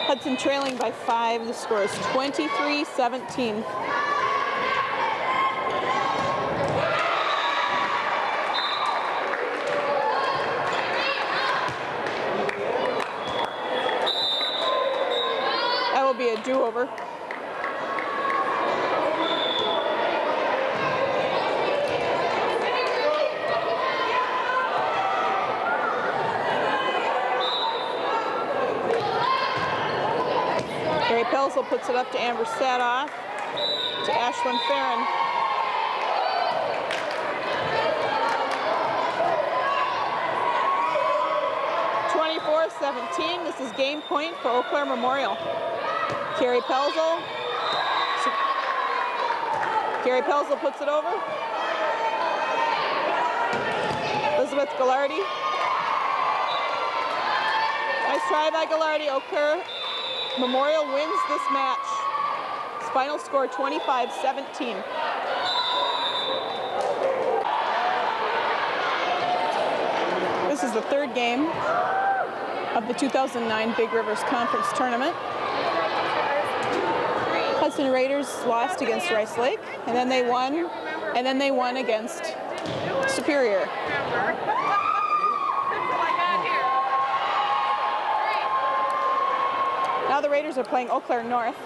Hudson trailing by 5. The score is 23-17. That will be a do-over. Pelzel puts it up to Amber Sadoff, to Ashlyn Farron. (24-17). This is game point for Eau Claire Memorial. Carrie Pelzel puts it over. Elizabeth Gallardi. Nice try by Gallardi. Eau Claire Memorial wins this match. Final score 25-17. This is the third game of the 2009 Big Rivers Conference Tournament. Hudson Raiders lost against Rice Lake, and then they won against Superior. Now the Raiders are playing Eau Claire North.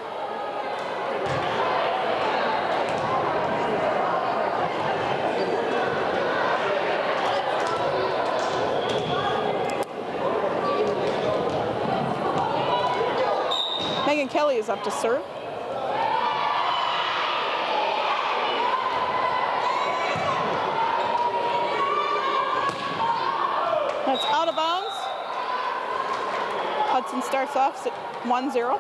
Megan Kelly is up to serve. That's out of bounds. Hudson starts off at 1-0.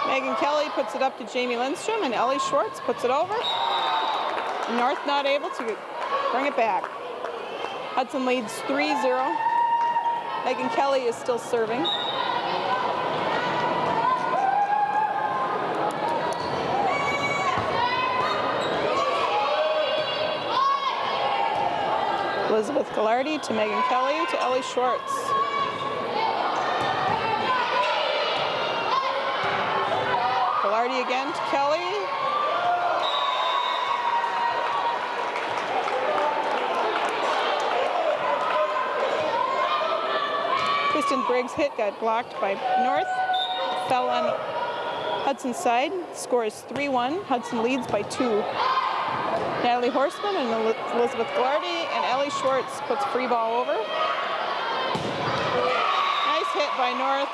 Megan Kelly puts it up to Jamie Lindstrom, and Ellie Schwartz puts it over. North not able to bring it back. Hudson leads 3-0. Megan Kelly is still serving. Elizabeth Gallardi to Megan Kelly to Ellie Schwartz. Gallardi again to Kelly. Kristen Briggs' hit got blocked by North. Fell on Hudson's side. Score is 3-1. Hudson leads by 2. Natalie Horseman and Elizabeth Gallardi, and Ellie Schwartz puts free ball over. Nice hit by North.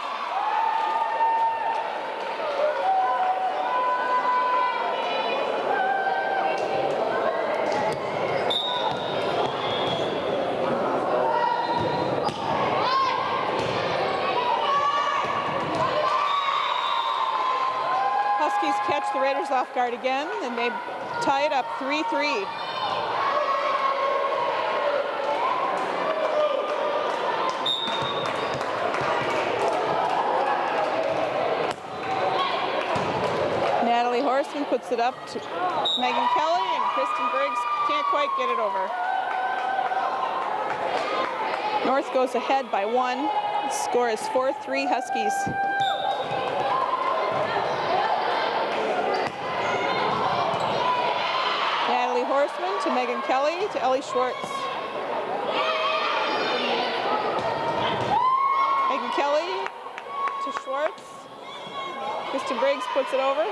Catch the Raiders off guard again, and they tie it up 3-3. Natalie Horseman puts it up to Megan Kelly, and Kristen Briggs can't quite get it over. North goes ahead by 1. The score is 4-3 Huskies. Horseman to Megan Kelly to Ellie Schwartz. Megan Kelly to Schwartz. Kristen Briggs puts it over.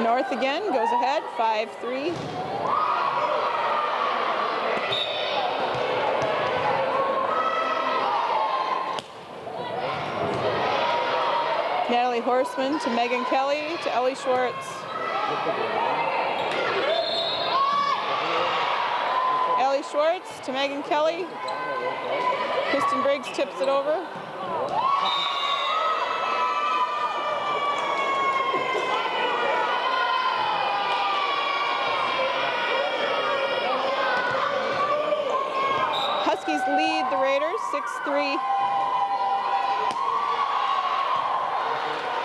North again goes ahead, 5-3. Natalie Horseman to Megan Kelly to Ellie Schwartz. Ellie Schwartz to Megan Kelly. Kristen Briggs tips it over. Huskies lead the Raiders 6-3.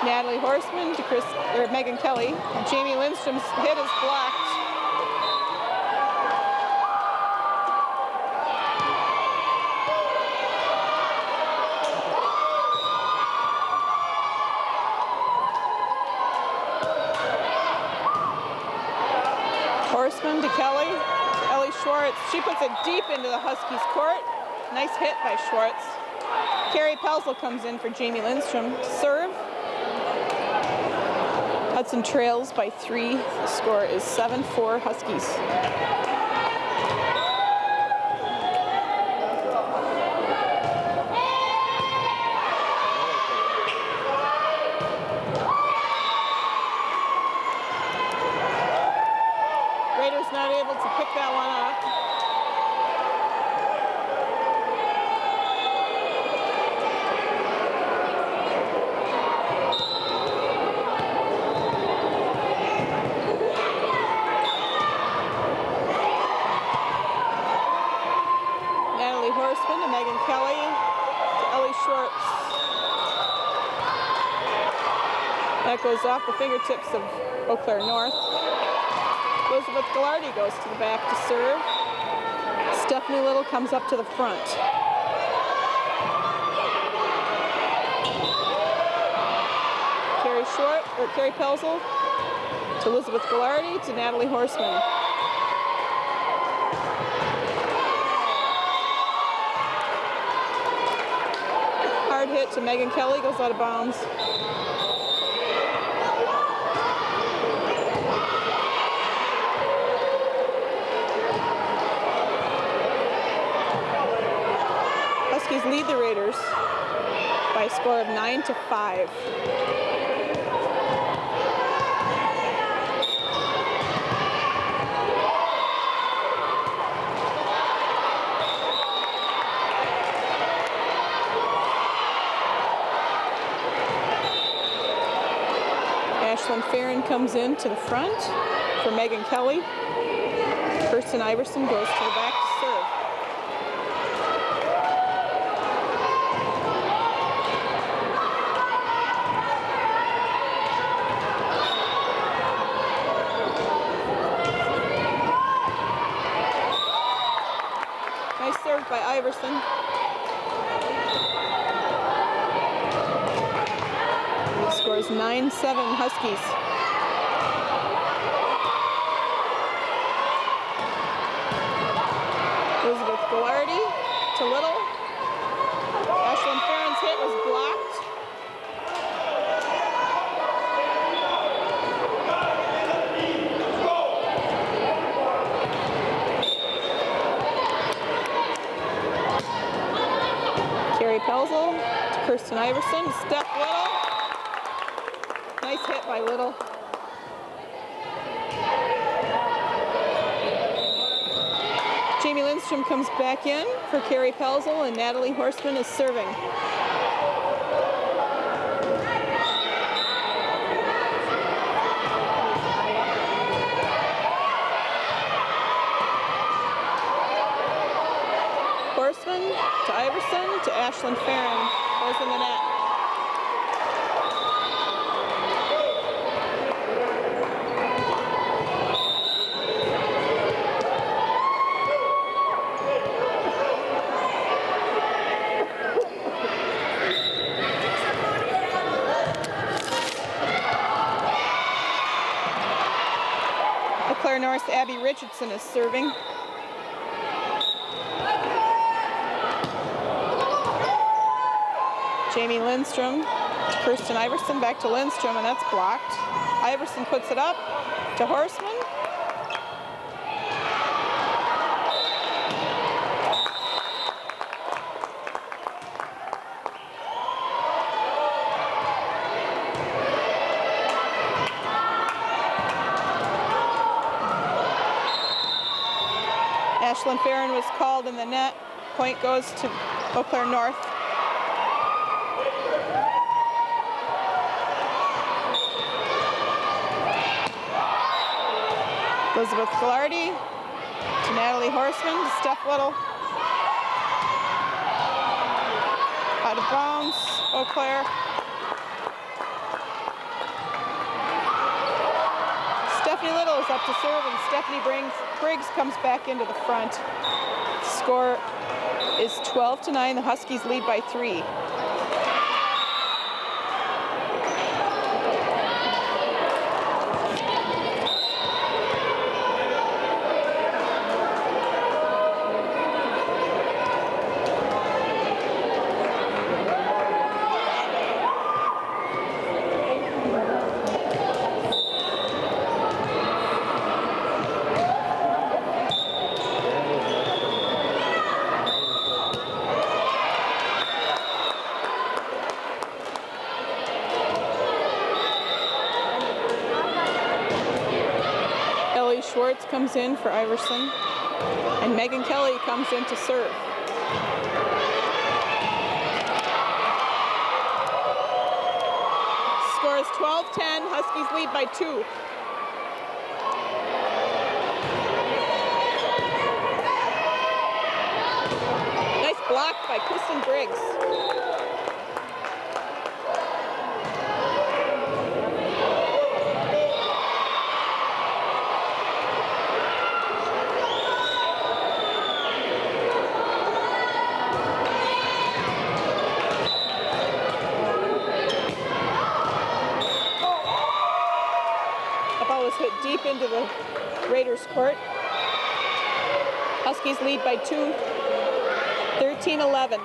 Natalie Horseman to Megan Kelly. And Jamie Lindstrom's hit is blocked. Horseman to Kelly. Ellie Schwartz. She puts it deep into the Huskies' court. Nice hit by Schwartz. Carrie Pelzel comes in for Jamie Lindstrom to serve. Hudson trails by 3. The score is 7-4 Huskies. Raiders not able to pick that one up. Horseman to Megan Kelly to Ellie Schwartz. That goes off the fingertips of Eau Claire North. Elizabeth Gillardy goes to the back to serve. Stephanie Little comes up to the front. Carrie Pelzel to Elizabeth Gillardy to Natalie Horseman. Hit to Megan Kelly, goes out of bounds. Huskies lead the Raiders by a score of 9-5. Ashlyn Farron comes in to the front for Megan Kelly. Kirsten Iverson goes to the back to serve. Nice serve by Iverson. Scores 9-7 Huskies. Elizabeth Gillardy to Little. Ashlyn Farron's hit was blocked. Carrie Pelzel to Kirsten Iverson. Steph Little. Nice hit by Little. Jamie Lindstrom comes back in for Carrie Pelzel, and Natalie Horseman is serving. Horseman to Iverson to Ashlyn Farron. Goes in the net. Claire North, Abby Richardson is serving. Jamie Lindstrom to Kirsten Iverson, back to Lindstrom, and that's blocked. Iverson puts it up to Horseman. Ashlyn Farron was called in the net. Point goes to Eau Claire North. Elizabeth Gillardy to Natalie Horseman to Steph Little. Out of bounds, Eau Claire. Stephanie Little is up to serve, and Stephanie Briggs comes back into the front. Score is 12-9. The Huskies lead by 3. Schwartz comes in for Iverson, and Megan Kelly comes in to serve. Score is 12-10, Huskies lead by 2. Nice block by Kristen Briggs. Hit deep into the Raiders' court. Huskies lead by 2, 13-11.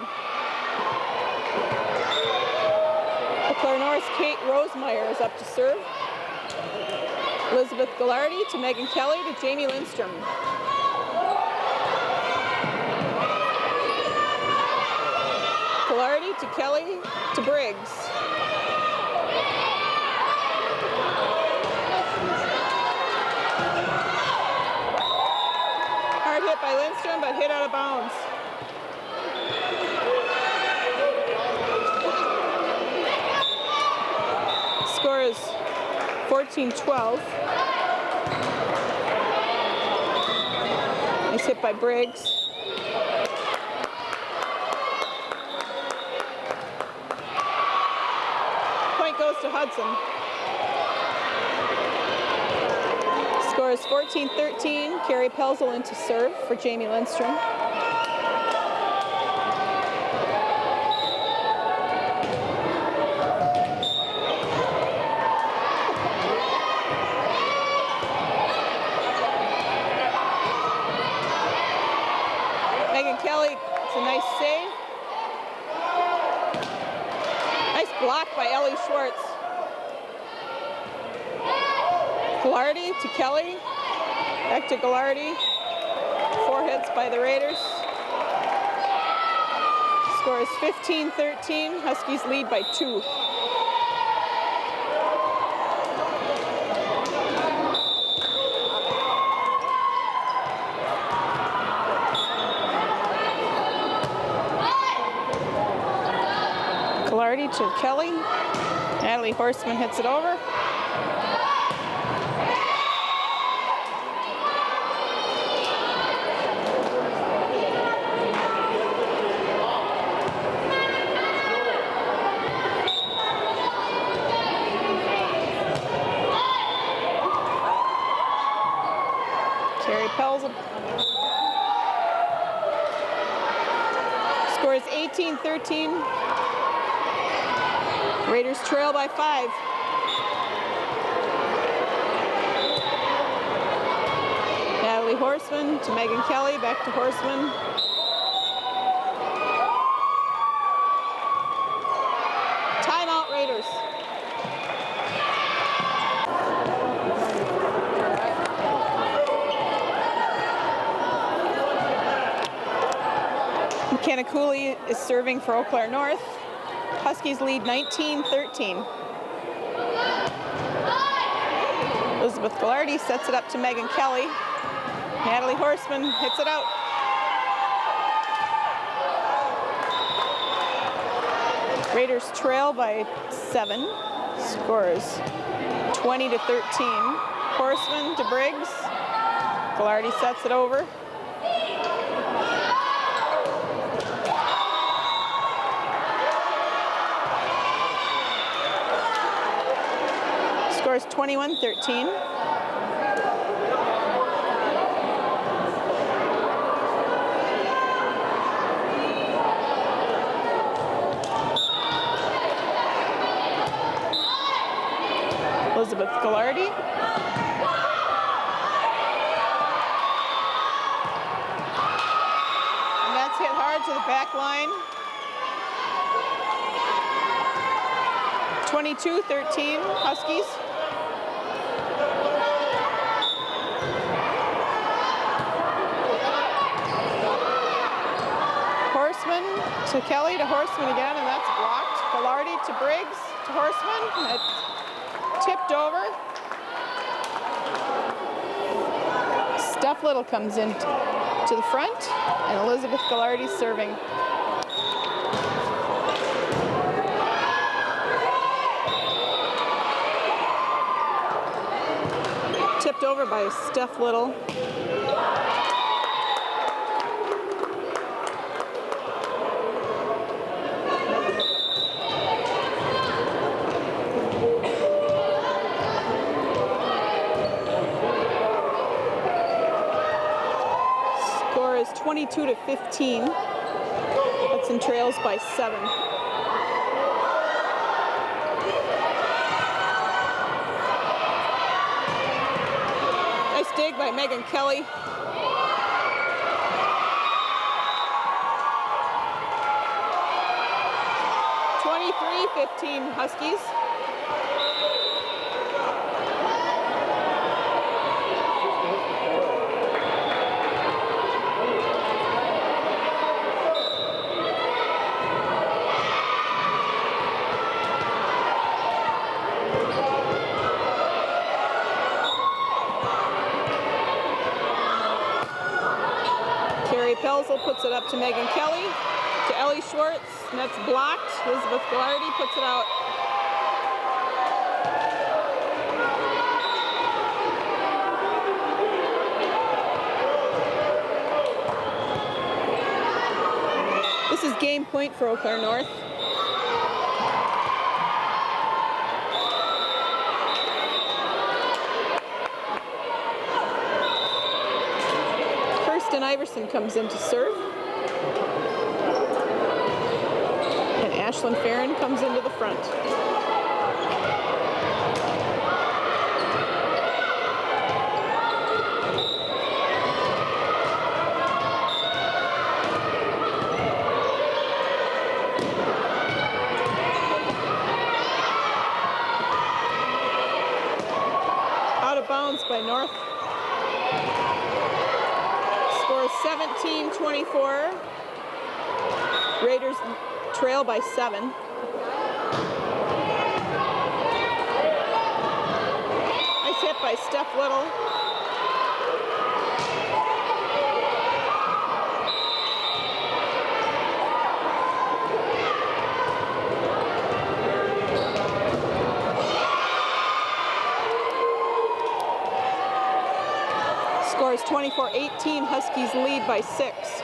Eau Claire North's Kate Rosemeyer is up to serve. Elizabeth Gillardy to Megan Kelly to Jamie Lindstrom. Gillardy to Kelly to Briggs. Hit by Lindstrom, but hit out of bounds. Score is 14-12. Nice hit by Briggs. Point goes to Hudson. Score is 14-13. Carrie Pelzel in to serve for Jamie Lindstrom. Megan Kelly, it's a nice save. Nice block by Ellie Schwartz. Gillardy to Kelly, back to Gillardy. 4 hits by the Raiders. Score is 15-13. Huskies lead by 2. Gillardy to Kelly. Natalie Horseman hits it over. Score is 18-13. Raiders trail by 5. Natalie Horseman to Megan Kelly, back to Horseman. Timeout, Raiders. McKenna Cooley is serving for Eau Claire North. Huskies lead 19-13. Elizabeth Gillardy sets it up to Megan Kelly. Natalie Horseman hits it out. Raiders trail by 7. Scores 20-13. Horseman to Briggs. Ghilardi sets it over. Score is 21-13. Elizabeth Ghilardi. And that's hit hard to the back line. 22-13 Huskies. Horseman to Kelly, to Horseman again, and that's blocked. Ghilardi to Briggs, to Horseman. It tipped over. Steph Little comes in to the front, and Elizabeth Ghilardi serving. Tipped over by Steph Little. Score is 22-15. Hudson trails by 7. Nice dig by Megan Kelly. (23-15) Huskies. Pelzel puts it up to Megan Kelly, to Ellie Schwartz, and that's blocked. Elizabeth Ghilardi puts it out. This is game point for Eau Claire North. Iverson comes in to serve. And Ashlyn Farron comes into the front. Out of bounds by North. 17-24. Raiders trail by 7. Nice hit by Steph Little. Score is 24-18. Huskies lead by 6.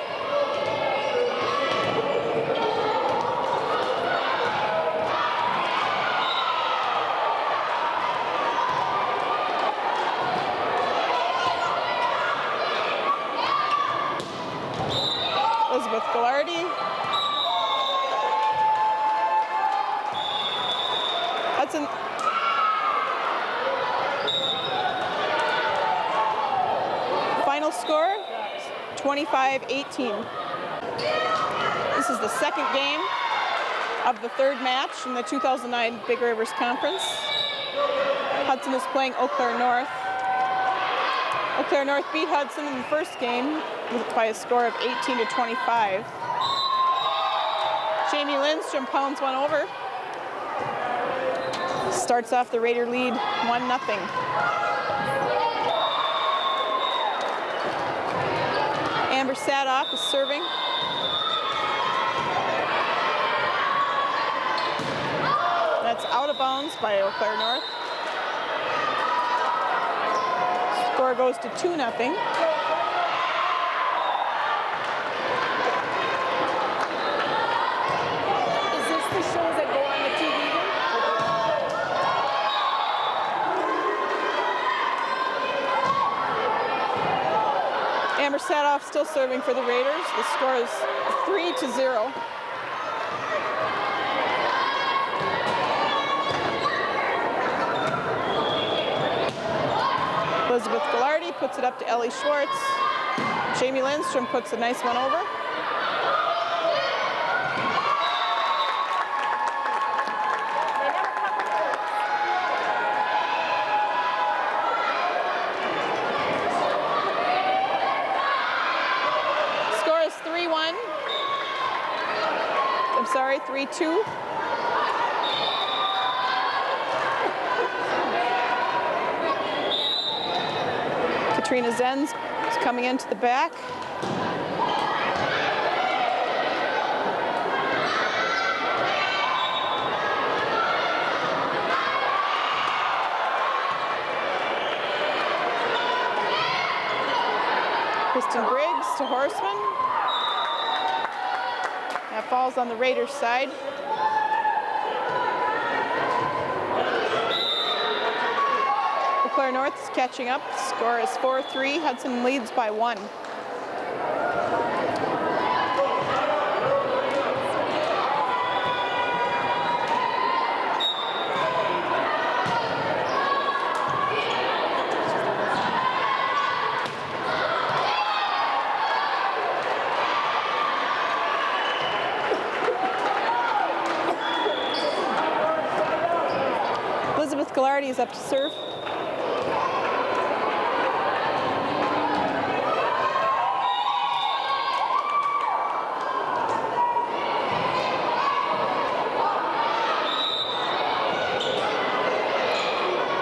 Elizabeth Ghilardi. Hudson. Final score, 25-18. This is the second game of the third match in the 2009 Big Rivers Conference. Hudson is playing Eau Claire North. Eau Claire North beat Hudson in the first game by a score of 18-25. Jamie Lindstrom pounds one over. Starts off the Raider lead 1-0. Amber Sadoff is serving. That's out of bounds by Eau Claire North. Score goes to 2-0. still serving for the Raiders. The score is 3-0. Elizabeth Ghilardi puts it up to Ellie Schwartz. Jamie Lindstrom puts a nice one over. Score is 3-1. I'm sorry, 3-2. Katrina Zenz is coming into the back. Kristen Briggs to Horseman. That falls on the Raiders side. Eau Claire North is catching up. Score is 4-3. Hudson leads by 1. Elizabeth Ghilardi is up to serve.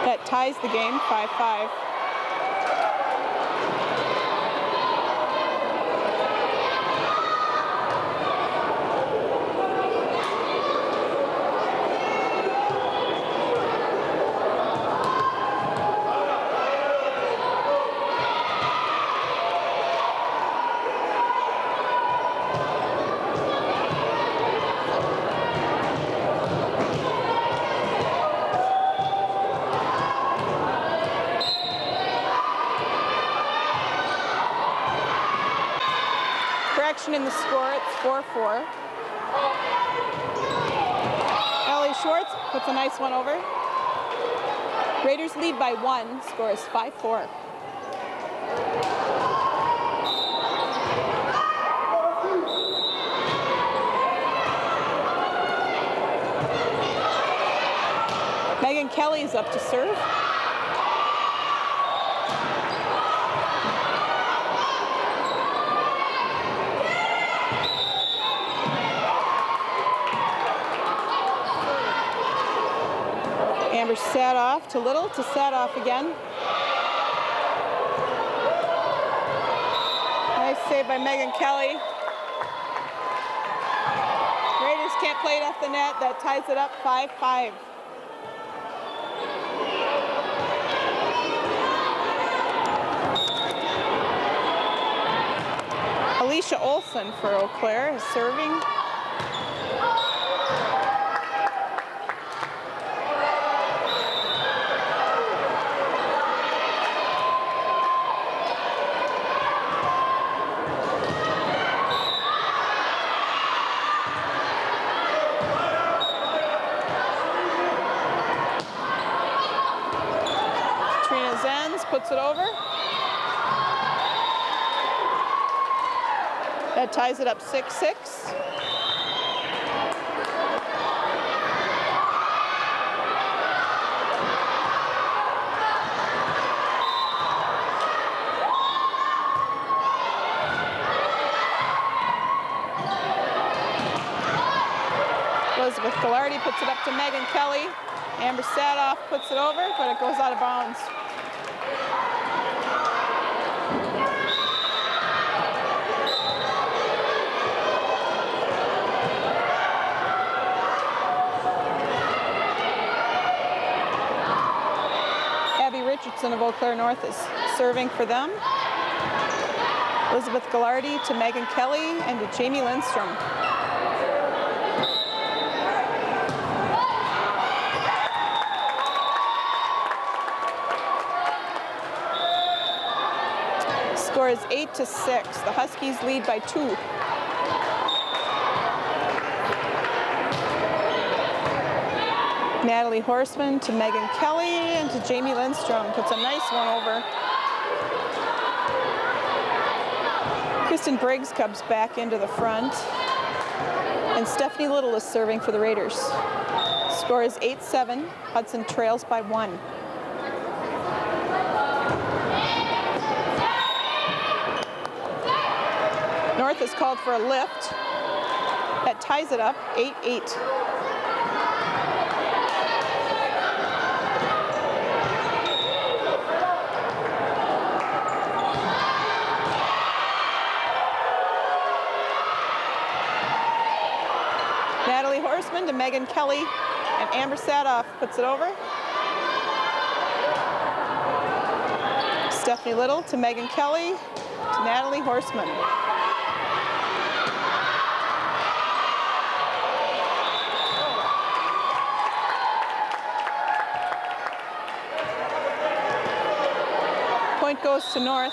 That ties the game, 5-5. In the score, it's 4-4. Ellie Schwartz puts a nice one over. Raiders lead by 1. Score is 5-4. Megan Kelly is up to serve. Sadoff to Little to Sadoff again. Nice save by Megan Kelly. Raiders can't play it off the net. That ties it up 5-5. Alicia Olson for Eau Claire is serving. Puts it over. That ties it up 6-6. Elizabeth Ghilardi puts it up to Megan Kelly. Amber Sadoff puts it over, but it goes out of bounds. Richardson of Eau Claire North is serving for them. Elizabeth Ghilardi to Megan Kelly and to Jamie Lindstrom. Score Score is 8-6. The Huskies lead by 2. Natalie Horseman to Megan Kelly and to Jamie Lindstrom. Puts a nice one over. Kristen Briggs comes back into the front. And Stephanie Little is serving for the Raiders. Score is 8-7. Hudson trails by 1. North is called for a lift. That ties it up, 8-8. Natalie Horseman to Megan Kelly, and Amber Sadoff puts it over. Stephanie Little to Megan Kelly, to Natalie Horseman. Point goes to North.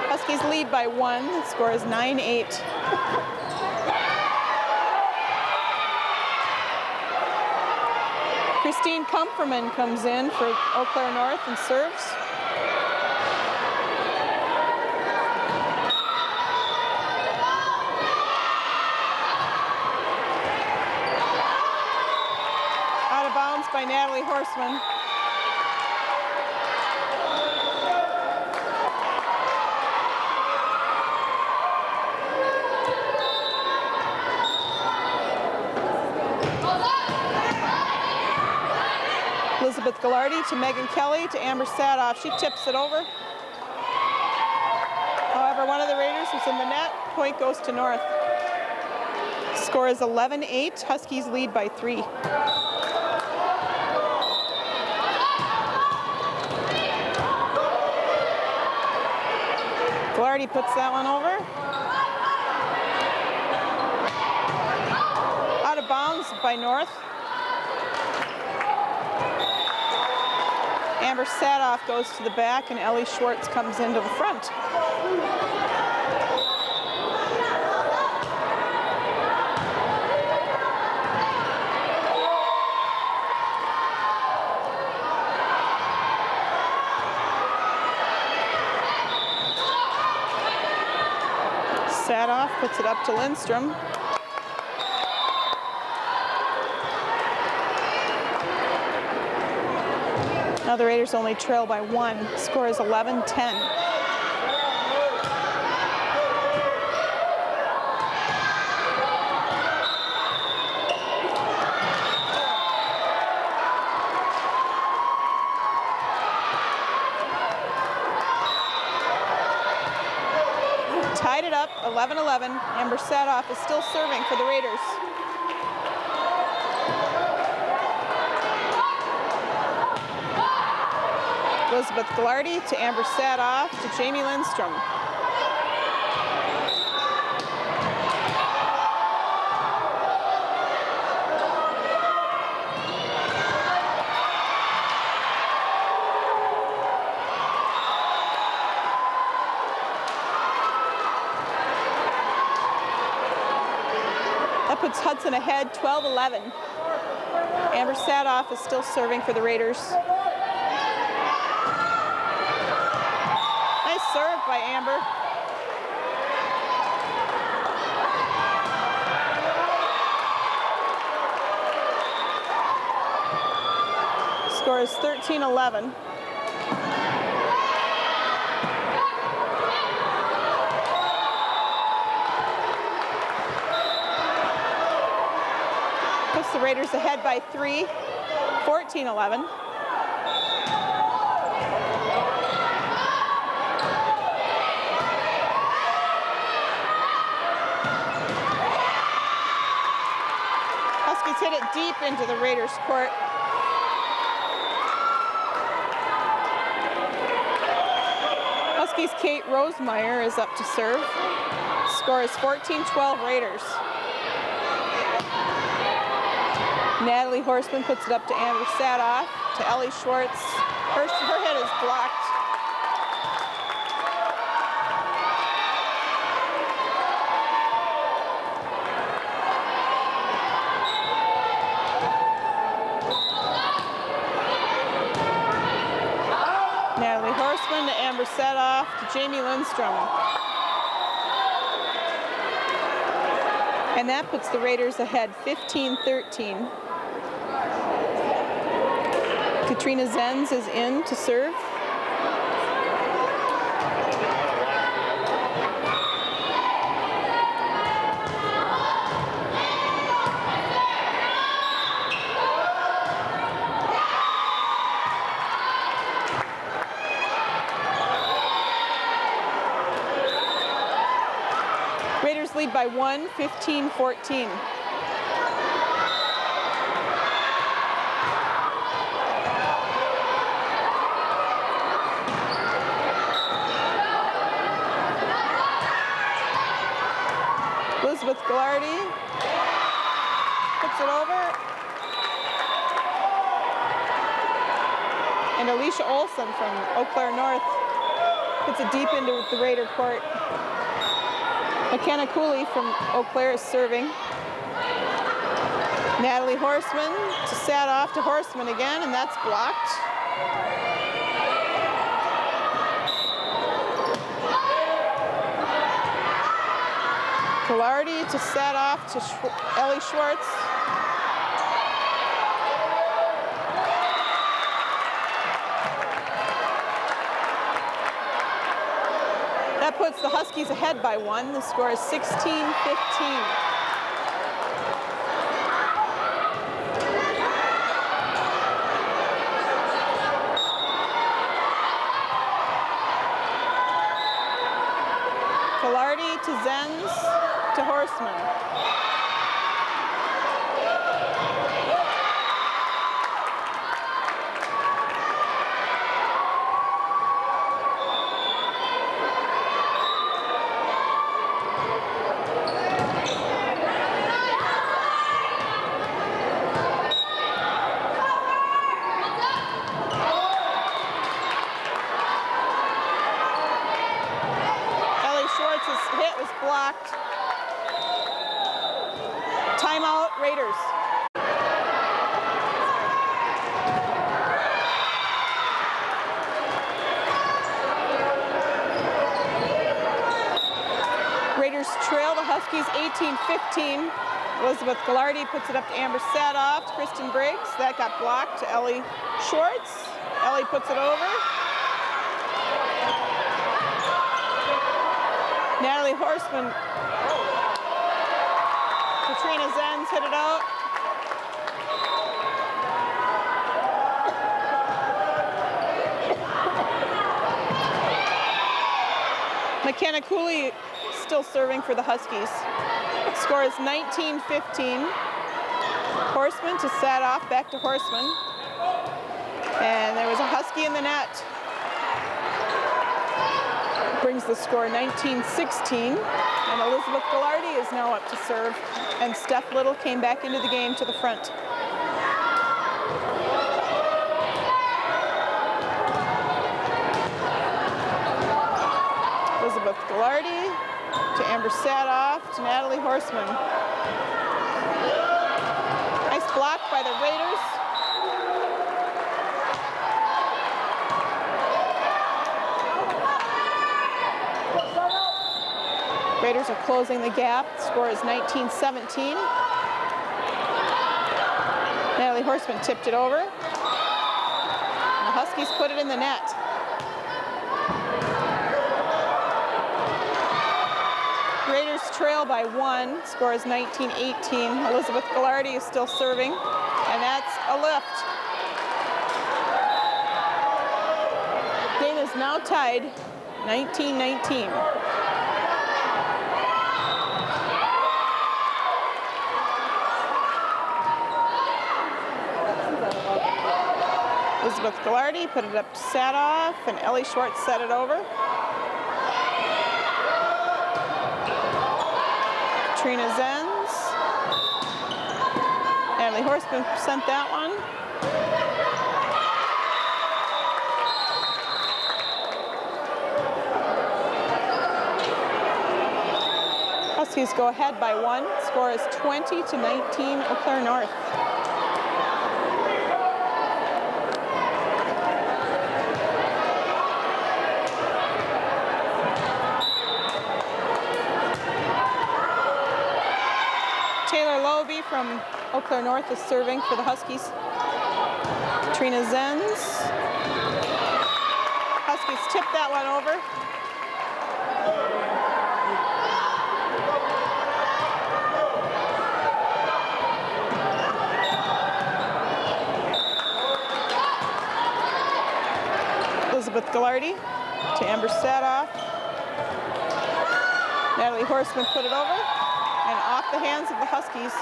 Huskies lead by 1. The score is 9-8. Christine Kumperman comes in for Eau Claire North and serves. Out of bounds by Natalie Horseman. Elizabeth Gallardi to Megan Kelly to Amber Sadoff. She tips it over. However, one of the Raiders was in the net. Point goes to North. Score is 11-8. Huskies lead by 3. Gallardi puts that one over. Out of bounds by North. Amber Sadoff goes to the back, and Ellie Schwartz comes into the front. Sadoff puts it up to Lindstrom. Now the Raiders only trail by 1. Score is 11-10. Tied it up, 11-11. Amber Sadoff is still serving for the Raiders. Elizabeth Gallardi to Amber Sadoff to Jamie Lindstrom. That puts Hudson ahead, 12-11. Amber Sadoff is still serving for the Raiders. Serve by Amber. Score is 13-11. Puts the Raiders ahead by 3, 14-11. Hit it deep into the Raiders' court. Huskies' Kate Rosemeyer is up to serve. Score is 14-12 Raiders. Natalie Horseman puts it up to Amber Sadoff, to Ellie Schwartz. Her hit is blocked. set off to Jamie Lindstrom. And that puts the Raiders ahead 15-13. Katrina Zenz is in to serve. Raiders lead by 1, 15-14. Elizabeth Gillardy puts it over. And Alicia Olson from Eau Claire North puts it deep into the Raider court. McKenna Cooley from Eau Claire is serving. Natalie Horseman to set off to Horseman again, and that's blocked. Gillardy to set off to Ellie Schwartz. That puts the Huskies ahead by 1. The score is 16-15. Gillardy to Zenz to Horseman. Hit was blocked. Timeout, Raiders. Raiders trail the Huskies 18-15. Elizabeth Gillardy puts it up to Amber Sadoff, to Kristen Briggs. That got blocked to Ellie Schwartz. Ellie puts it over. Natalie Horseman. Katrina Zenz hit it out. McKenna Cooley still serving for the Huskies. Score is 19-15. Horseman to Sadoff, back to Horseman. And there was a Husky in the net. Brings the score 19-16, and Elizabeth Gillardy is now up to serve, and Steph Little came back into the game to the front. Elizabeth Gillardy to Amber Sadoff to Natalie Horseman. Nice block by the Raiders. Raiders are closing the gap. The score is 19-17. Natalie Horseman tipped it over. And the Huskies put it in the net. Raiders trail by 1. Score is 19-18. Elizabeth Gillardy is still serving, and that's a lift. Game is now tied 19-19. Elizabeth Gillardy put it up to Sadoff, and Ellie Schwartz set it over. Katrina Zenz. Natalie Horseman sent that one. Huskies go ahead by 1. Score is 20-19, Eau Claire North. Taylor Lobe from Eau Claire North is serving for the Huskies. Trina Zenz. Huskies tip that one over. Elizabeth Gillardy to Amber Sadoff. Natalie Horseman put it over and off the hands of the Huskies.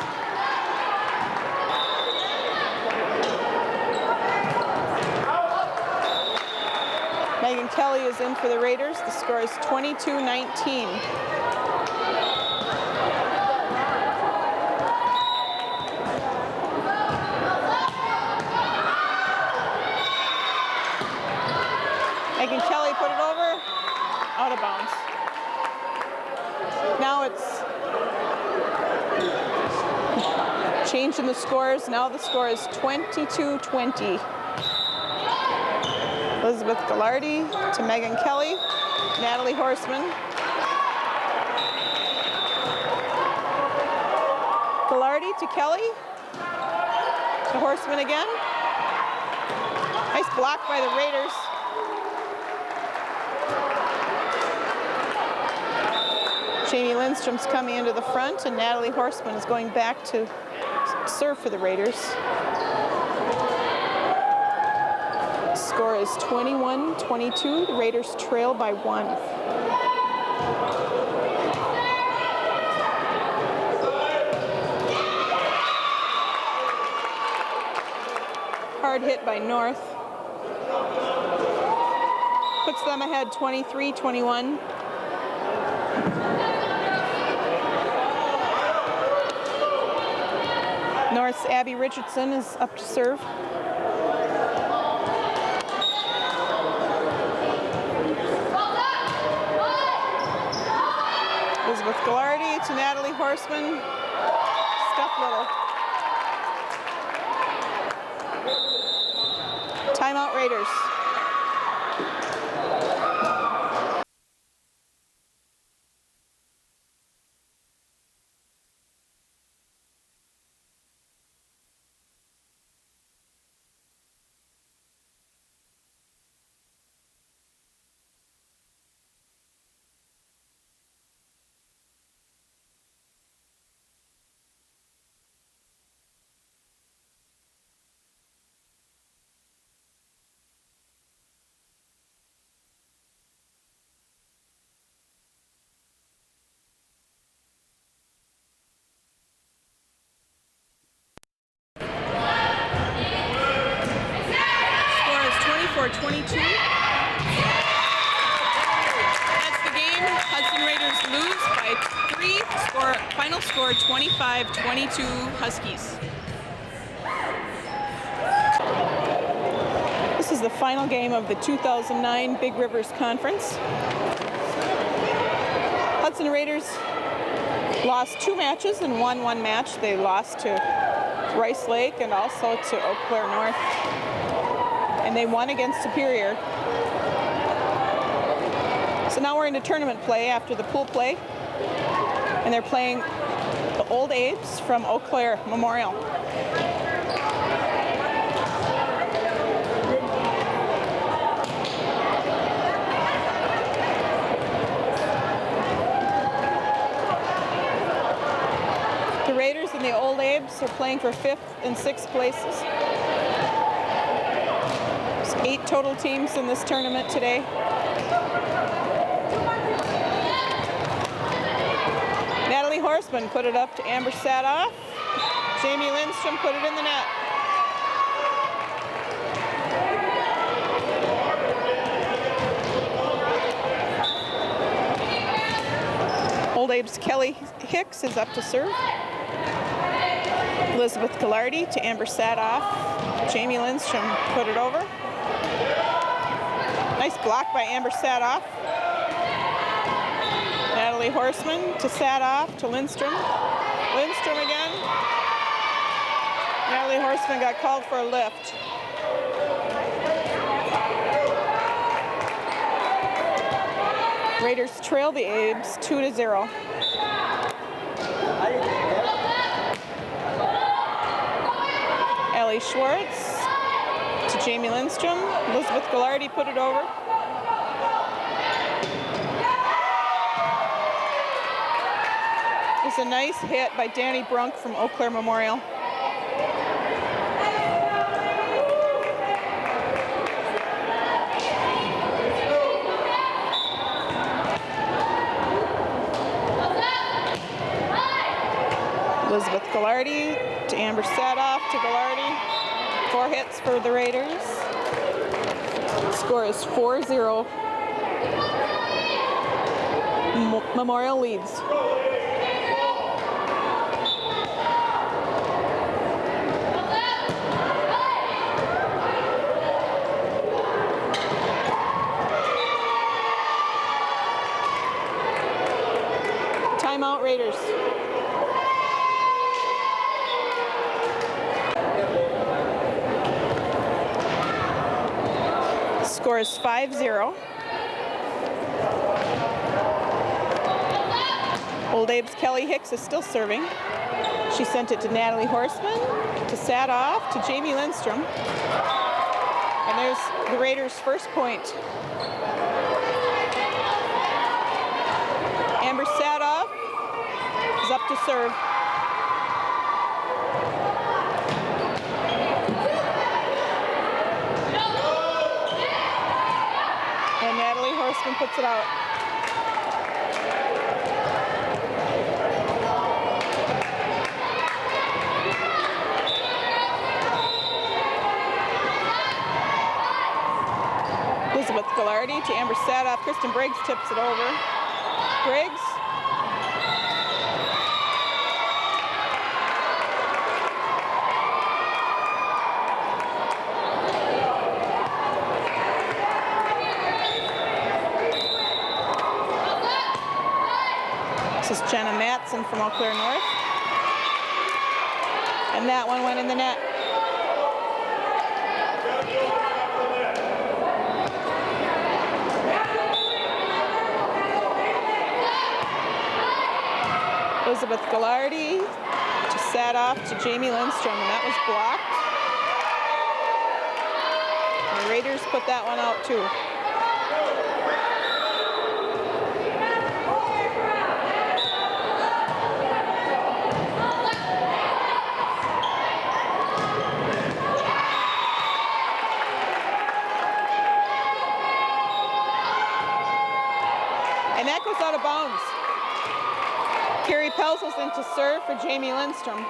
Megan Kelly is in for the Raiders. The score is 22-19. Megan Kelly put it over, out of bounds. Now it's changed in the scores. Now the score is 22-20. Elizabeth Gillardy to Megan Kelly, Natalie Horseman. Gillardy to Kelly, to Horseman again. Nice block by the Raiders. Jamie Lindstrom's coming into the front, and Natalie Horseman is going back to serve for the Raiders. Score is 21-22. The Raiders trail by 1. Hard hit by North. Puts them ahead 23-21. North's Abby Richardson is up to serve. Elizabeth Gillardy to Natalie Horseman. Stuck little. Timeout Raiders. Score 22. That's the game. Hudson Raiders lose by 3. Final score 25-22 Huskies. This is the final game of the 2009 Big Rivers Conference. Hudson Raiders lost 2 matches and won 1 match. They lost to Rice Lake and also to Eau Claire North. And they won against Superior. So now we're into tournament play after the pool play. And they're playing the Old Apes from Eau Claire Memorial. The Raiders and the Old Apes are playing for 5th and 6th places. 8 total teams in this tournament today. Natalie Horseman put it up to Amber Sadoff. Jamie Lindstrom put it in the net. Old Abe's Kelly Hicks is up to serve. Elizabeth Gillardy to Amber Sadoff. Jamie Lindstrom put it over. Nice block by Amber Sadoff. Natalie Horseman to Sadoff to Lindstrom. Lindstrom again. Natalie Horseman got called for a lift. Raiders trail the Abes 2-0. Ellie Schwartz to Jamie Lindstrom. Elizabeth Gillardi put it over. It's a nice hit by Danny Brunk from Eau Claire Memorial. Elizabeth Gillardi to Amber Sadoff to Gillardi. 4 hits for the Raiders. Score is 4-0. Memorial leads. Timeout, Raiders. Score is 5-0. Old Abe's Kelly Hicks is still serving. She sent it to Natalie Horseman, to Sadoff, to Jamie Lindstrom. And there's the Raiders' first point. Amber Sadoff is up to serve. And Natalie Horseman puts it out. Elizabeth Gillardi to Amber Sadoff. Kristen Briggs tips it over. Briggs. This is Jenna Matson from Eau Claire North. And that one went in the net. Elizabeth Gillardi to Sadoff to Jamie Lindstrom, and that was blocked. The Raiders put that one out too. And that goes out of bounds. Carrie Pelzel's in to serve for Jamie Lindstrom.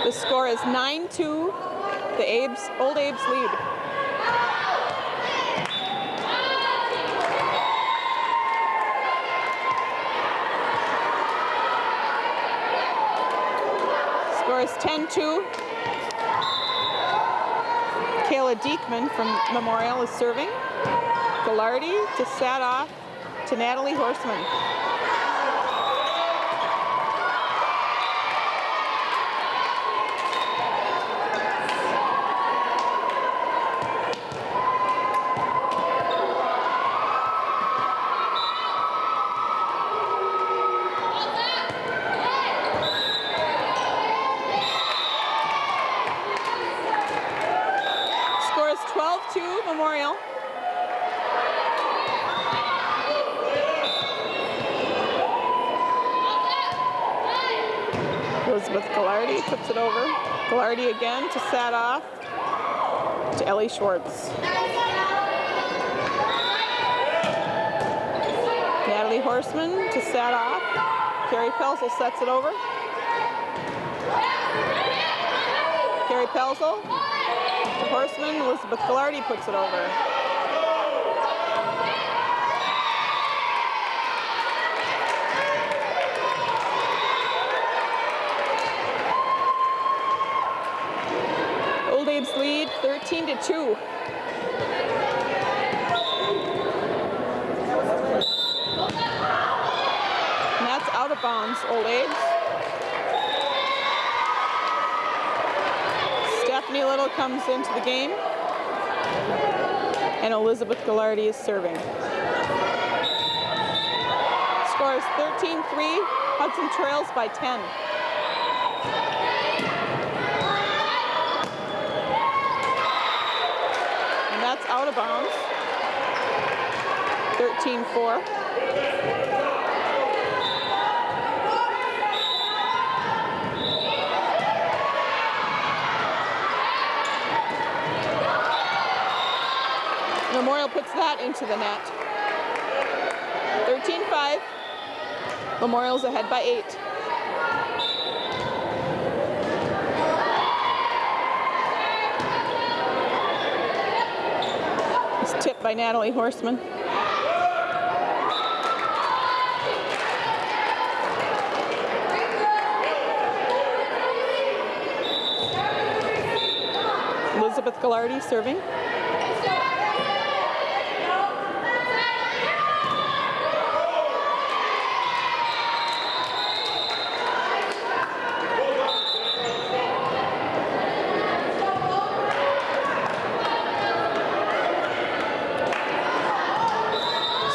The score is 9-2. The Old Abe's lead. Score is 10-2. Kayla Diekman from Memorial is serving. Gillardi to Sadoff to Natalie Horseman. Score is 12-2 Memorial. Elizabeth Gillardi puts it over. Gillardi again to Sadoff to Ellie Schwartz. Natalie Horseman to Sadoff. Carrie Pelzel sets it over. Carrie Pelzel to Horseman. Elizabeth Gillardi puts it over. Old Abe's lead 13-2. And that's out of bounds, Old Abe's. Stephanie Little comes into the game. And Elizabeth Gillardi is serving. Score is 13-3. Hudson trails by 10. And that's out of bounds. 13-4. Memorial puts that into the net. 13-5. Memorial's ahead by 8. It's tipped by Natalie Horseman. Elizabeth Gallardi serving.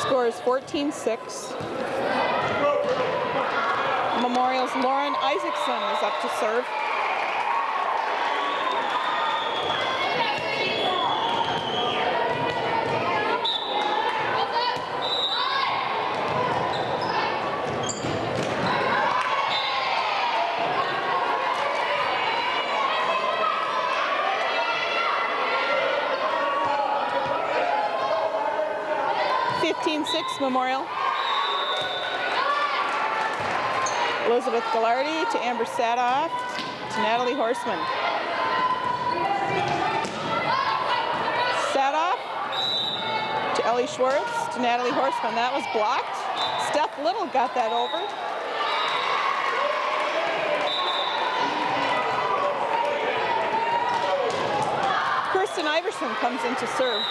Score is 14-6. Memorial's Lauren Isaacson is up to serve. Memorial. Elizabeth Gallardi to Amber Sadoff to Natalie Horseman. Sadoff to Ellie Schwartz to Natalie Horseman. That was blocked. Steph Little got that over. Kirsten Iverson comes in to serve.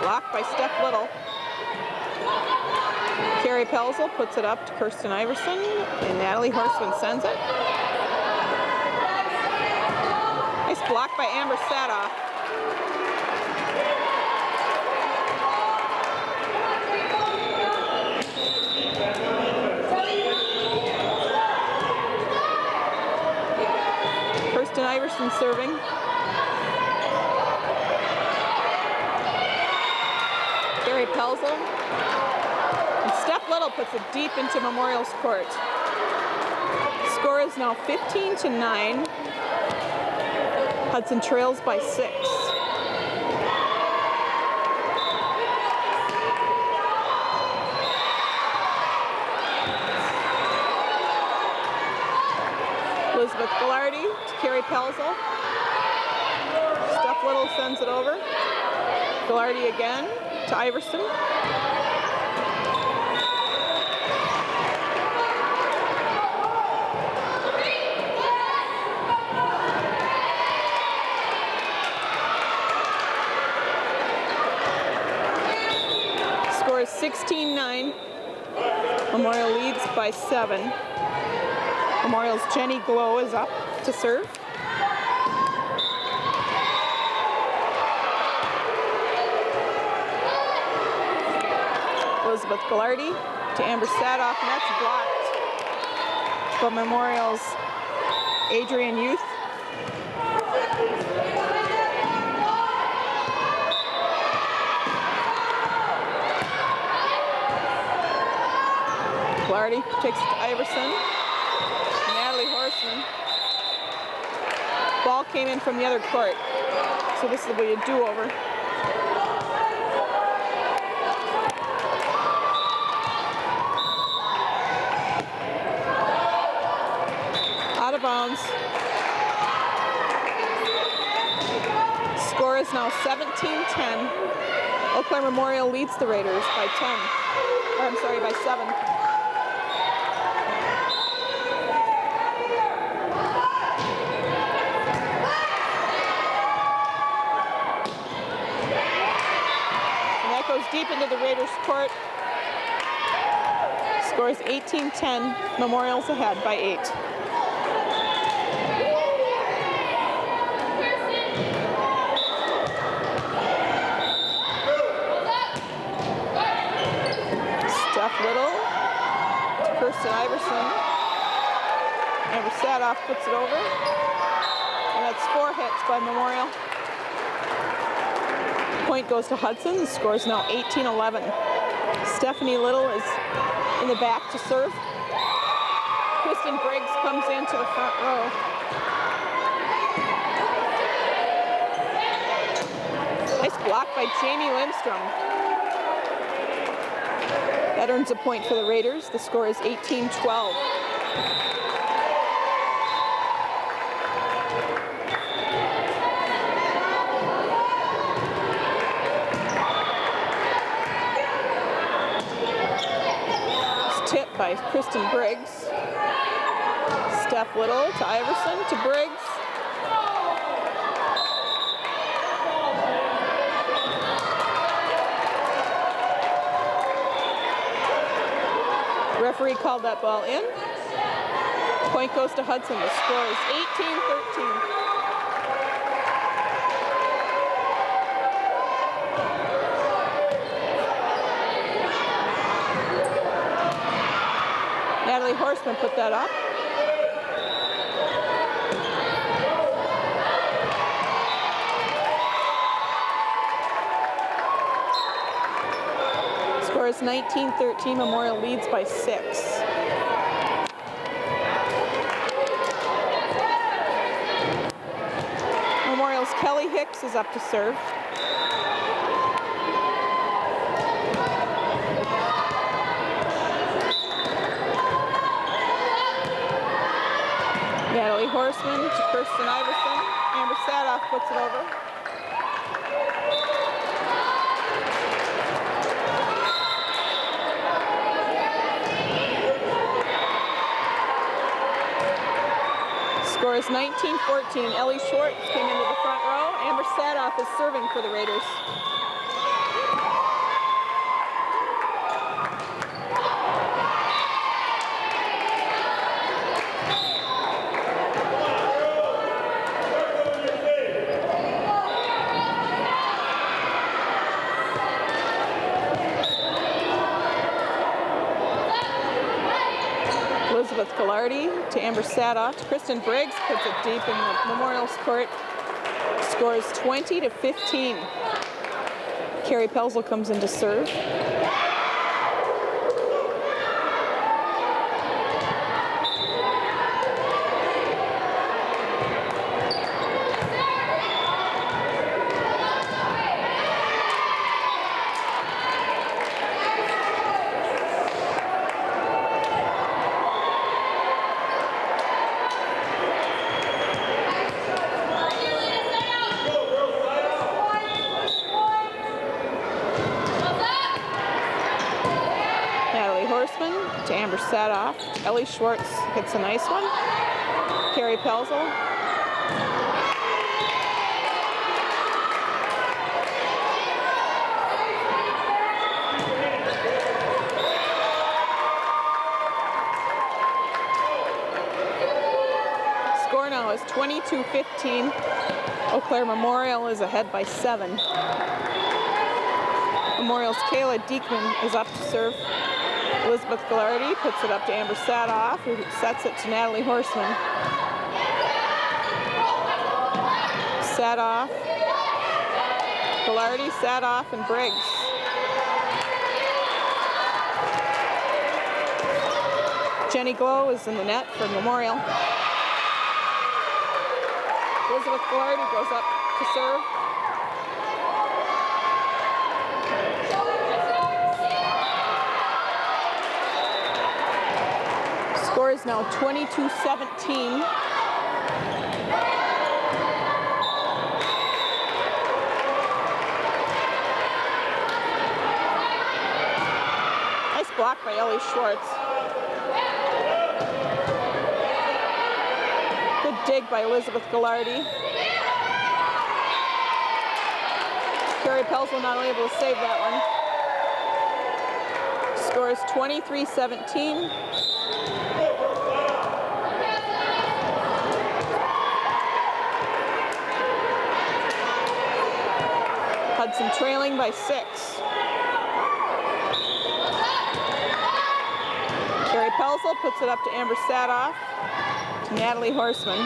Blocked by Steph Little. Carrie Pelzel puts it up to Kirsten Iverson, and Natalie Horseman sends it. Nice block by Amber Sadoff. Kirsten Iverson serving. Pelzel. And Steph Little puts it deep into Memorial's court. Score is now 15-9. Hudson trails by 6. Elizabeth Gallardi to Carrie Pelzel. Steph Little sends it over. Gallardi again to Iverson. Score is 16-9. Memorial leads by 7. Memorial's Jenny Glow is up to serve. Elizabeth Gallardi to Amber Sadoff, and that's blocked. But Memorial's Adrian Youth. Gallardi takes it to Iverson. Natalie Horseman. Ball came in from the other court, so this will be a do-over. Out of bounds. Score is now 17-10. Eau Claire Memorial leads the Raiders by 10. Or I'm sorry, by 7. And that goes deep into the Raiders' court. Score is 18-10. Memorial's ahead by 8. Kirsten Iverson. Amber Sadoff puts it over. And that's 4 hits by Memorial. Point goes to Hudson. The score is now 18-11. Stephanie Little is in the back to serve. Kristen Briggs comes into the front row. Nice block by Jamie Lindstrom. That earns a point for the Raiders. The score is 18-12. Tip by Kristen Briggs. Steph Little to Iverson to Briggs. Referee called that ball in. Point goes to Hudson. The score is 18-13. Natalie Horseman put that up. Score is 19-13. Memorial leads by 6. Memorial's Kelly Hicks is up to serve. Natalie Horseman to Kirsten Iverson. Amber Sadoff puts it over. Score is 19-14. Ellie Schwartz came into the front row. Amber Sadoff is serving for the Raiders. Gallardi to Amber Sadoff. Kristen Briggs puts it deep in the Memorial's court. Scores 20-15. Carrie Pelzel comes in to serve. To Amber Sadoff. Ellie Schwartz hits a nice one. Carrie Pelzel. Score now is 22-15. Eau Claire Memorial is ahead by 7. Memorial's Kayla Diekman is up to serve. Elizabeth Gallardi puts it up to Amber Sadoff, who sets it to Natalie Horseman. Sadoff, Gallardi, Sadoff, and Briggs. Jenny Glow is in the net for Memorial. Elizabeth Gallardi goes up to serve. Score is now 22-17. Nice block by Ellie Schwartz. Good dig by Elizabeth Gallardi. Carrie Pelzel not able to save that one. Score is 23-17. Hudson trailing by 6. Carrie Pelzel Pelzel puts it up to Amber Sadoff, to Natalie Horseman.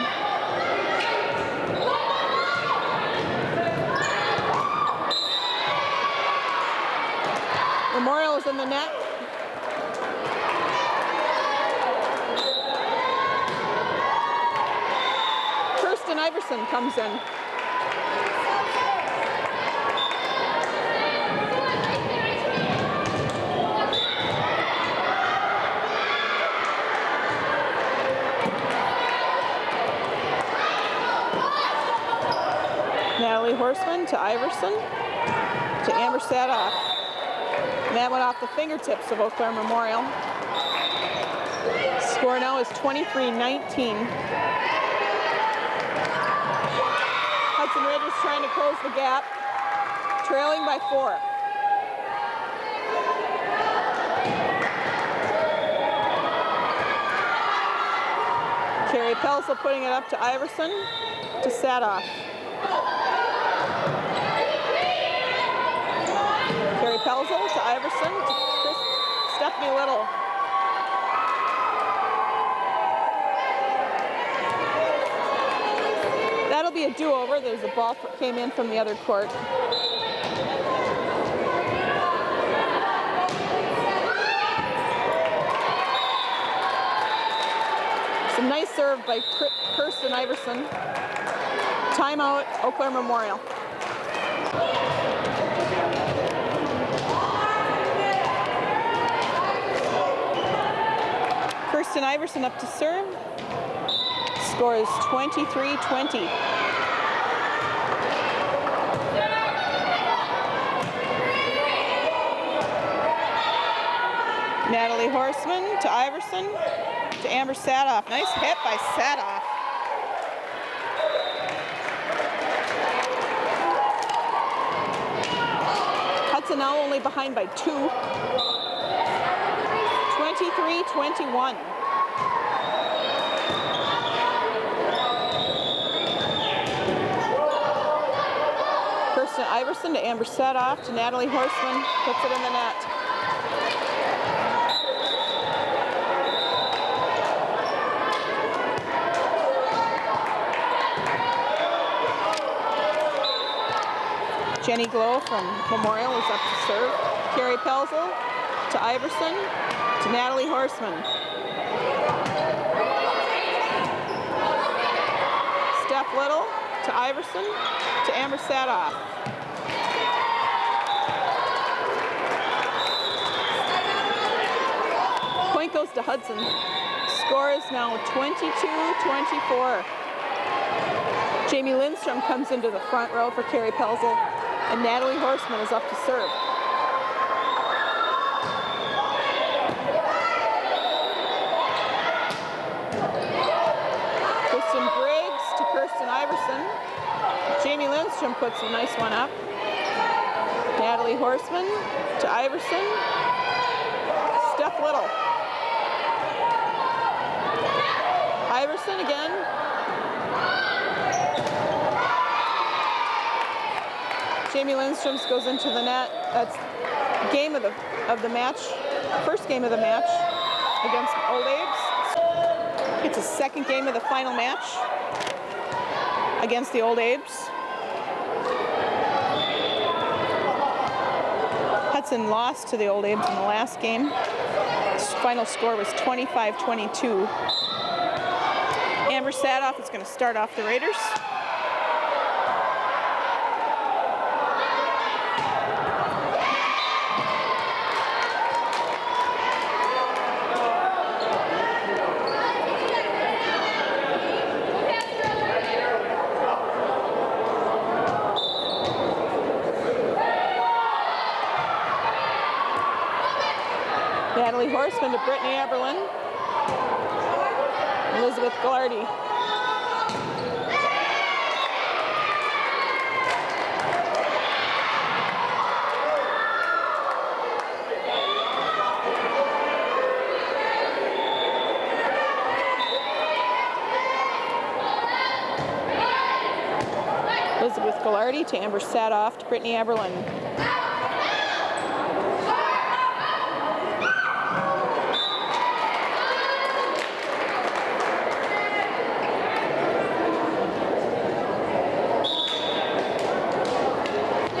Memorial is in the net. Kirsten Iverson comes in. Natalie Horseman to Iverson to Amber Sadoff. And that went off the fingertips of Eau Claire Memorial. Score now is 23-19. Hudson Ridge is trying to close the gap, trailing by 4. Carrie Pelzel putting it up to Iverson to Sadoff. Carrie Pelzel to Iverson to Stephanie Little. That'll be a do-over. There's a ball came in from the other court. It's a nice serve by Kirsten Iverson. Timeout, Eau Claire Memorial. Kirsten Iverson up to serve. Score is 23-20. Natalie Horseman to Iverson to Amber Sadoff. Nice hit by Sadoff. Hudson now only behind by 2. 23-21. Kirsten Iverson to Amber Sadoff to Natalie Horseman, puts it in the net. Jenny Glow from Memorial is up to serve. Carrie Pelzel to Iverson to Natalie Horseman. Steph Little to Iverson to Amber Sadoff. Point goes to Hudson. Score is now 22-24. Jamie Lindstrom comes into the front row for Carrie Pelzel, and Natalie Horseman is up to serve. Kristen Briggs to Kirsten Iverson. Jamie Lindstrom puts a nice one up. Natalie Horseman to Iverson. Steph Little. Iverson again. Jamie Lindstrom goes into the net. That's game of the match, first game of the match against Old Abe's. It's a second game of the final match against the Old Abe's. Hudson lost to the Old Abe's in the last game. His final score was 25-22. Amber Sadoff is going to start off the Raiders. Natalie Horseman to Brittany Eberlin. Elizabeth Glardy. Elizabeth Glardy to Amber Sadoff to Brittany Eberlin.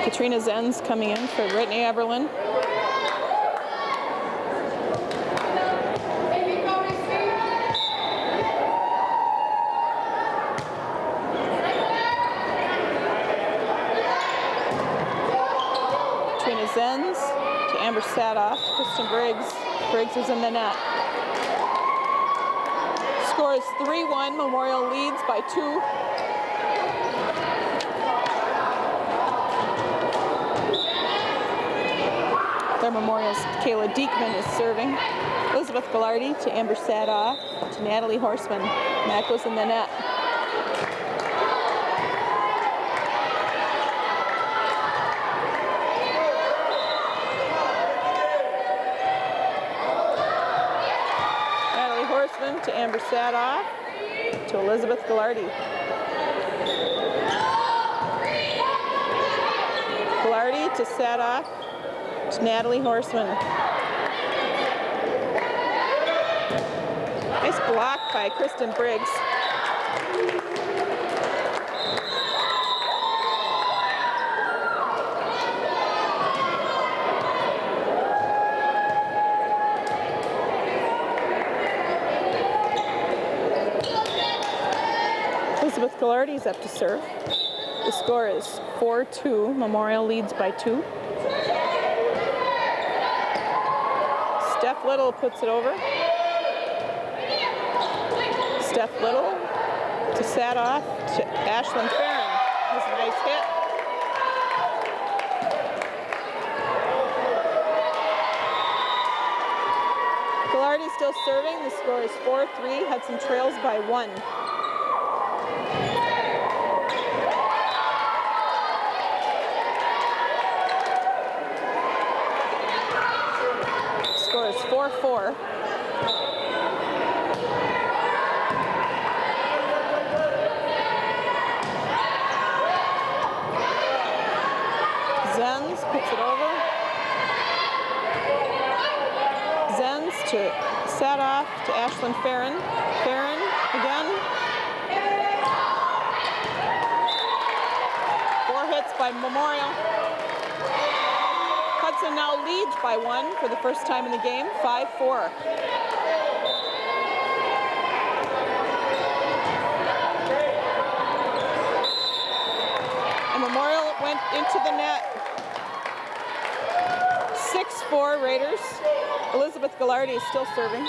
Katrina Zenz coming in for Brittany Eberlin. Katrina Zenz to Amber Sadoff, Kristen Briggs. Briggs is in the net. Score is 3-1. Memorial leads by 2. Their Memorial's Kayla Diekman is serving. Elizabeth Gallardi to Amber Sadoff to Natalie Horseman. And that goes in the net. Natalie Horseman to Amber Sadoff to Elizabeth Gallardi. Gallardi to Sadoff to Natalie Horseman. Nice block by Kristen Briggs. Elizabeth Gallardi's up to serve. The score is 4-2. Memorial leads by 2. Steph Little puts it over. Steph Little to Sadoff to Ashlyn Farron. That's a nice hit. Gallardi still serving. The score is 4-3. Hudson trails by 1. Score is 4-4. Zenz puts it over. Zenz to Sadoff to Ashlyn Farron. Farron again. 4 hits by Memorial. Hudson now leads by 1 for the first time in the game, 5-4. And Memorial went into the net. 6-4 Raiders. Elizabeth Gallardi is still serving.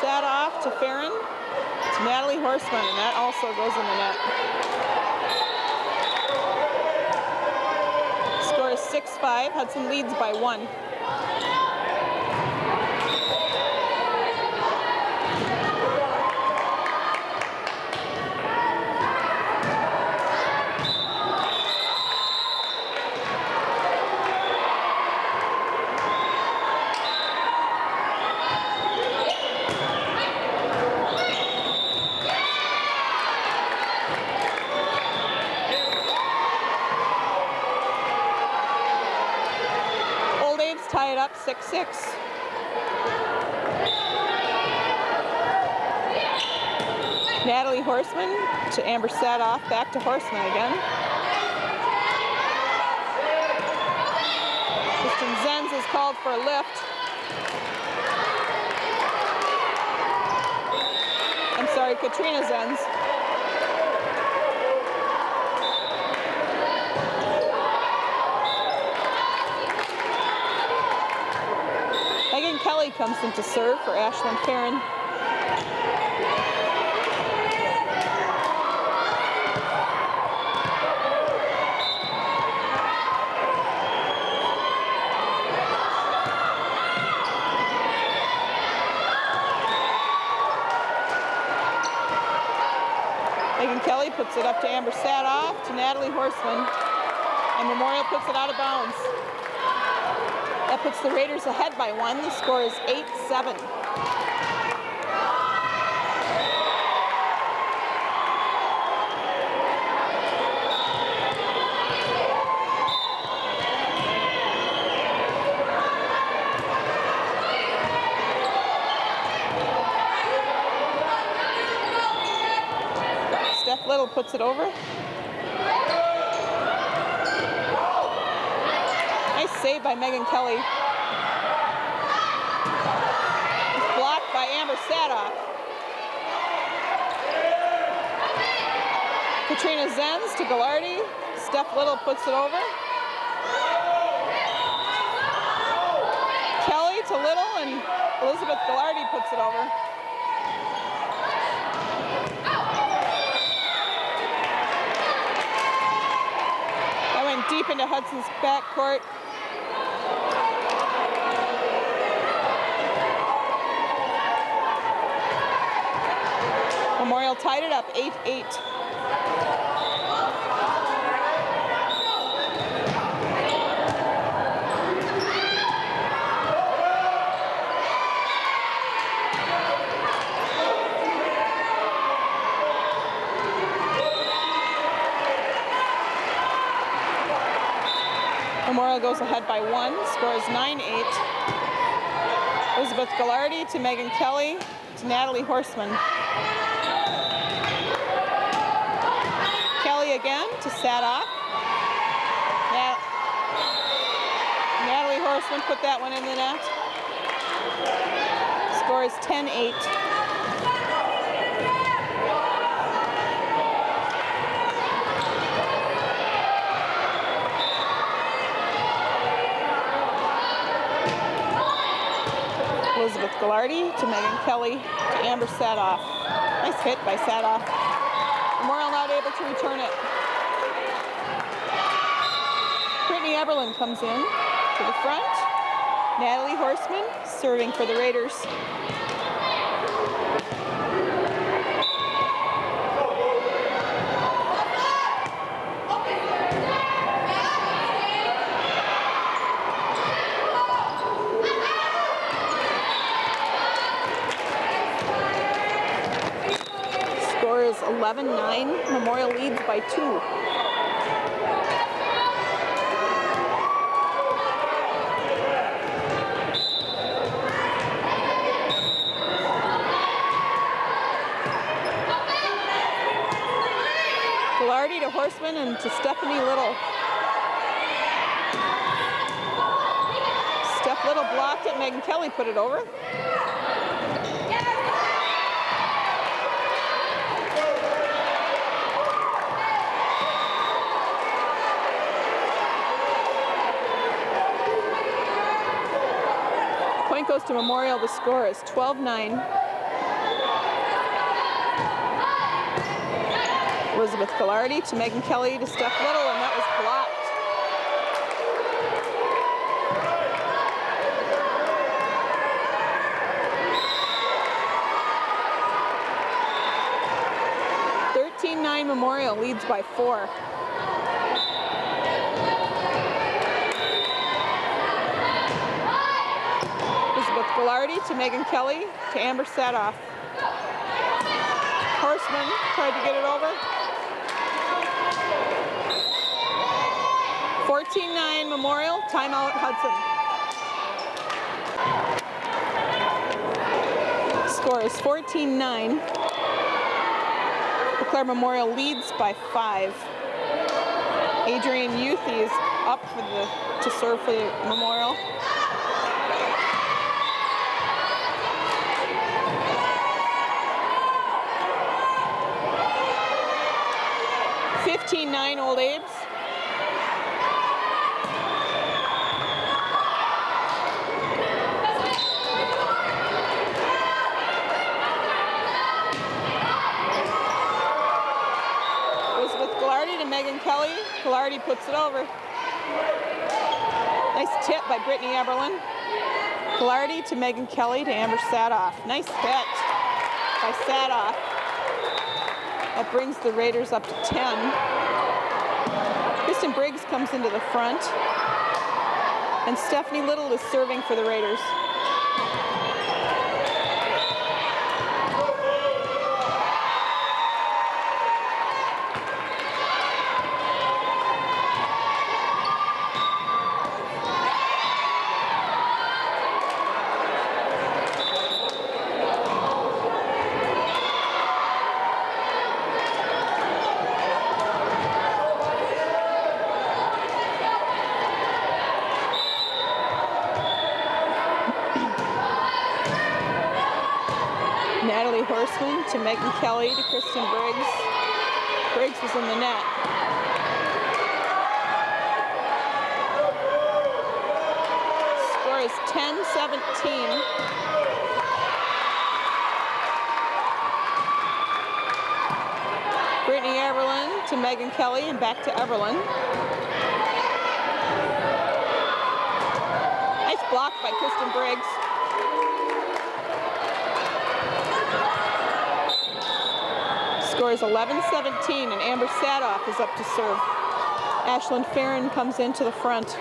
Sadoff to Farron. Natalie Horseman, and that also goes in the net. Score is 6-5. Hudson leads by 1. Tie it up 6-6. Natalie Horseman to Amber Sadoff, back to Horseman again. Kristen Zenz is called for a lift. I'm sorry, Katrina Zenz. Kelly comes in to serve for Ashlyn Farron. Megan Kelly puts it up to Amber Sadoff to Natalie Horseman, and Memorial puts it out of bounds. That puts the Raiders ahead by 1. The score is 8-7. puts it over. Nice save by Megan Kelly. It's blocked by Amber Sadoff. Katrina Zenz to Gallardi. Steph Little puts it over. Kelly to Little, and Elizabeth Gallardi puts it over. That went deep into Hudson's backcourt. Memorial tied it up 8-8. Memorial goes ahead by 1, scores 9-8. Elizabeth Gallardi to Megan Kelly to Natalie Horseman. Kelly again to Sadoff. Natalie Horseman put that one in the net. Scores 10-8. Elizabeth Gallardi to Megan Kelly to Amber Sadoff. Nice hit by Sadoff. Memorial not able to return it. Brittany Eberlin comes in to the front. Natalie Horseman serving for the Raiders. Score is 11-9. Memorial leads by 2. Gallardi to Horseman and to Stephanie Little. Steph Little blocked it. Megan Kelly put it over. Point goes to Memorial. The score is 12-9. Elizabeth Gallardi to Megan Kelly to Steph Little, and that was blocked. Memorial leads by 4. Elizabeth Gallardi to Megan Kelly to Amber Sadoff. Horseman tried to get it over. 14-9 Memorial, timeout Hudson. Score is 14-9. Clare Memorial leads by 5. Adrian Youthy is up to serve for the Memorial. Old Abe's. Megan Kelly. Gallardi puts it over. Nice tip by Brittany Eberlin. Gallardi to Megan Kelly to Amber Sadoff. Nice hit by Sadoff. That brings the Raiders up to 10. Kristen Briggs comes into the front. And Stephanie Little is serving for the Raiders. Natalie Horseman to Megan Kelly to Kristen Briggs. Briggs was in the net. Score is 10-17. Brittany Everlyn to Megan Kelly and back to Everlyn. Nice block by Kristen Briggs. Score is 11-17 and Amber Sadoff is up to serve. Ashlyn Farron comes into the front.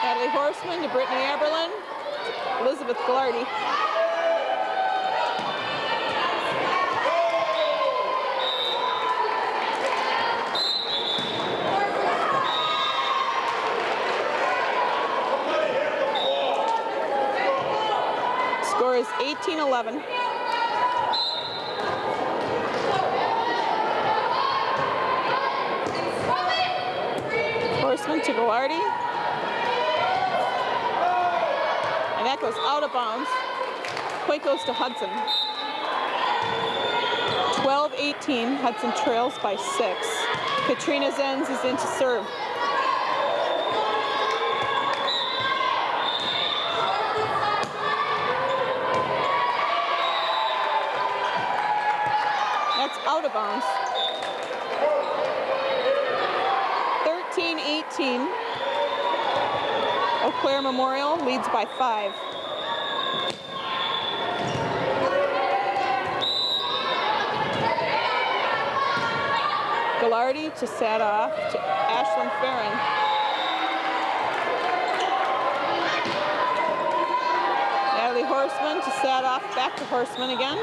Natalie Horseman to Brittany Everlyn. Elizabeth Glardy. Score is 18-11. Horseman to Glardy. And that goes out of bounds. Point goes to Hudson. 12-18, Hudson trails by 6. Katrina Zenz is in to serve. That's out of bounds. 13-18. Eau Claire Memorial leads by 5. Glardy to Sadoff to Ashlyn Farron. Natalie Horseman to Sadoff, back to Horseman again.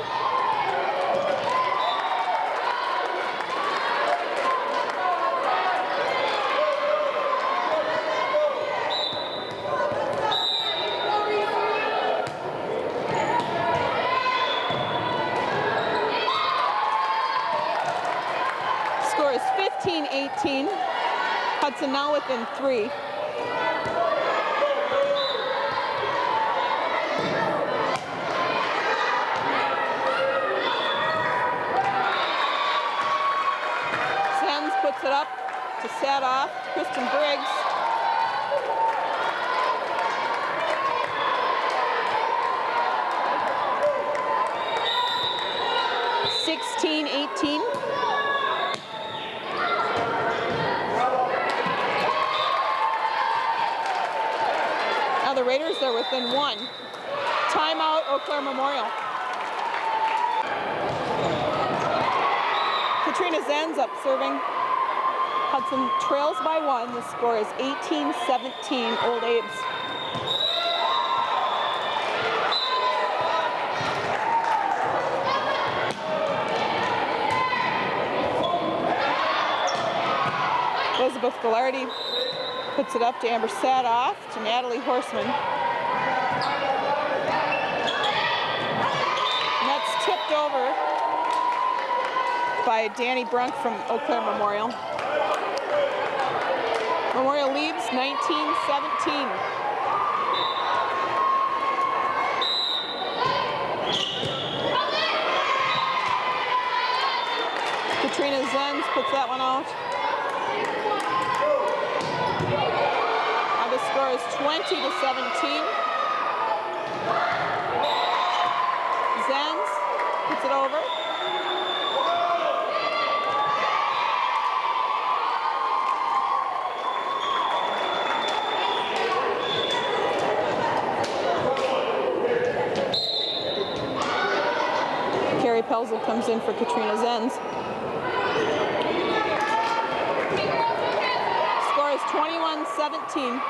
Score is 15-18. Hudson now within 3. Zenz puts it up to Sadoff, Kristen Briggs. Now the Raiders are within 1. Timeout, Eau Claire Memorial. Katrina Zenz up serving. Hudson trails by 1. The score is 18-17, Old Abe's. Elizabeth Glardy puts it up to Amber Sadoff, to Natalie Horseman. And that's tipped over by Danny Brunk from Eau Claire Memorial. Memorial leads 19-17. Katrina Zenz puts that one out. Now the score is 20-17. Zenz puts it over. Carrie Pelzel comes in for Katrina Zenz. Score is 21-17.